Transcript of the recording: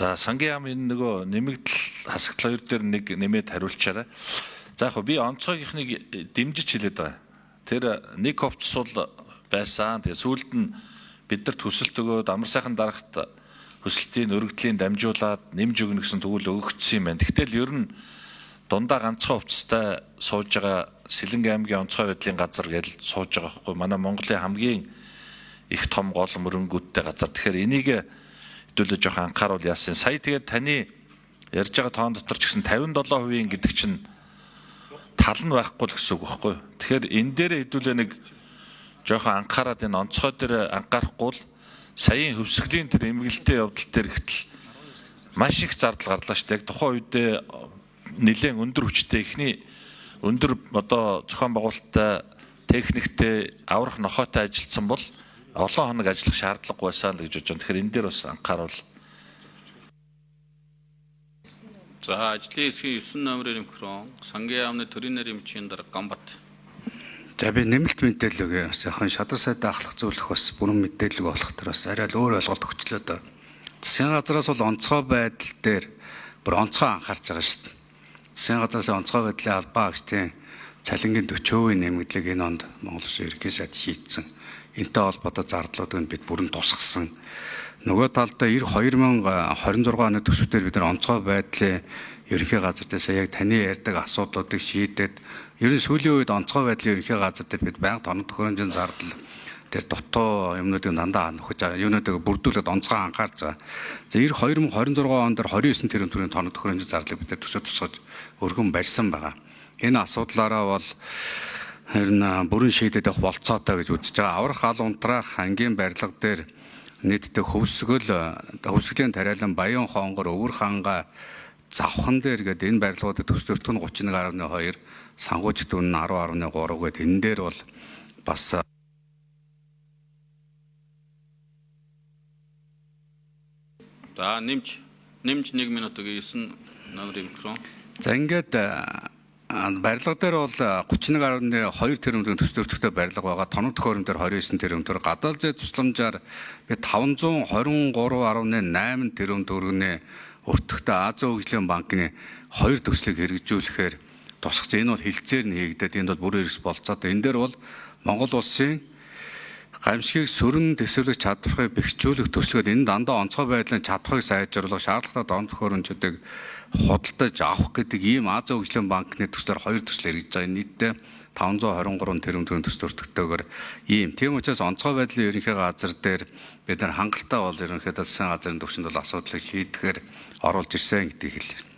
За сангийн яам энэ нөгөө нэмэгдэл хасагдлал хоёр дээр нэг нэмээд хариулчаарай. За яг би онцгойгийнхныг дэмжиж хэлээд байгаа. Тэр нэг хувцс бол байсан. Тэгээ сүүлд нь бид нар төсөлт өгөөд амар сайхан дарагт хөсөлтийн өргөдлийн дамжуулаад нэмж өгнө гэсэн төгөөл өгөгдсөн юм байна. Тэгтэл ер нь дундаа ганцхан хувцастай сууж байгаа Сэлэнг аймгийн онцгой байдлын газар гэж сууж байгаа байхгүй. Манай Монголын хамгийн их том гол мөрөнгөтэй газар. Тэгэхээр энийг хэдүүлээ жоох анхааруул яасан. Сая тэгээд таны ярьж байгаа тоон дотор ч гэсэн 57% гэдэг чинь тал нь байхгүй л гэсэн үг байхгүй. Тэгэхээр энэ дээр хэдүүлээ нэг жоох анхаарад энэ онцгой дээр анхаарахгүй л саяын хөвсгөлийн тэр эмгэлтэй явдал дээр ихтэл маш их зардал гарлаа шүү дээ. Тухайн үедээ нэлээд өндөр хүчтэй ихний өндөр одоо зохион байгуулалттай техниктэй аврах нохойтой ажилласан бол олон хоног ажиллах шаардлагагүй байсан л гэж бодож байна. Тэгэхээр энэ дээр бас анхааруул. За ажлын хэсгийн 9 номерын микрон сангийн яамны төрийн нарийн бичгийн дарга Гамбат. За би нэмэлт мэдээлэл өгье. Сайхан шадар сайдаа ахлах зөвлөх бас бүрэн мэдээлэл болох тэр бас арай л өөр ойлголт өгчлөө дөө. Засгийн газраас бол онцгой байдал дээр бүр онцгой анхаарч байгаа шүү дээ. Засгийн газраас онцгой байдлын албаа агчдын цалингийн 40% нэмэгдлийг энэ онд Монгол Улсын ерөнхий сайд шийдсэн. Энтэй холбоотой зардлуудыг бид бүрэн тусгасан. Нөгөө талдаа 2026 оны төсвөөр бид нар онцгой байдлын ерөнхий газар дээр сая яг таны ярьдаг асуудлуудыг шийдээд ер нь сүүлийн үед онцгой байдлын ерөнхий газар дээр бид байнга тоног төхөөрөмжийн зардал тэр дутуу юмнуудыг дандаа нөхөж юунуудыг бүрдүүлээд онцгой анхаарч байгаа. За 2026 он дээр 29 тэрбум төгрөгийн тоног төхөөрөмжийн зардлыг бид нар төсөө тусгаж өргөн барьсан байгаа. Энэ асуудлаараа бол харин бүрэн шийдээд явах болцоотой гэж үзэж байгаа. Аврах гал унтраах ангийн барилга дээр нийтдээ хөвсгөлийн тариалан Баян хонгор өвөр ханга завхан дээр гээд энэ барилгуудад төсвөртөн 31.2 сангууч дүн 10.3 гээд энэ дээр бол бас За нэмж 1 минут өгье 9 номерын микрон. за ингээд барилга дээр бол 31.2 тэрбум төгрөгийн төсвөртөгтэй барилга байгаа. Тоног төхөөрөм дээр 29 тэрбум төгрөг. Гадаад зээл тусламжаар би 523.8 тэрбум төгрөгийн өртөгтэй Азийн хөгжлийн банкны 2 төслийг хэрэгжүүлэхээр тусгаж энэ бол хилцээр нь хийгдээд энд бол бүр эрс болцоотой. Энэ дээр бол Монгол улсын гамшигыг сөрөн төсөөлөх чадварыг бэхжүүлэх төслөд энэ дандаа онцгой байдлын чадварыг сайжруулах шаардлагатай дон төхөөрөмжүүдийг худалдаж авах гэдэг ийм Азийн хөгжлийн банкны төслөөр 2 төсөл хэрэгжиж байгаа. Нийтдээ 523 тэрбум төгрөгийн төсвөртөгтэйгээр ийм. Тийм учраас онцгой байдлын ерөнхий газар дээр бид нар хангалттай бол ерөнхийдөө засгийн газрын төвчөнд бол асуудлыг шийдэхээр оруулж ирсэн гэдгийг хэлье.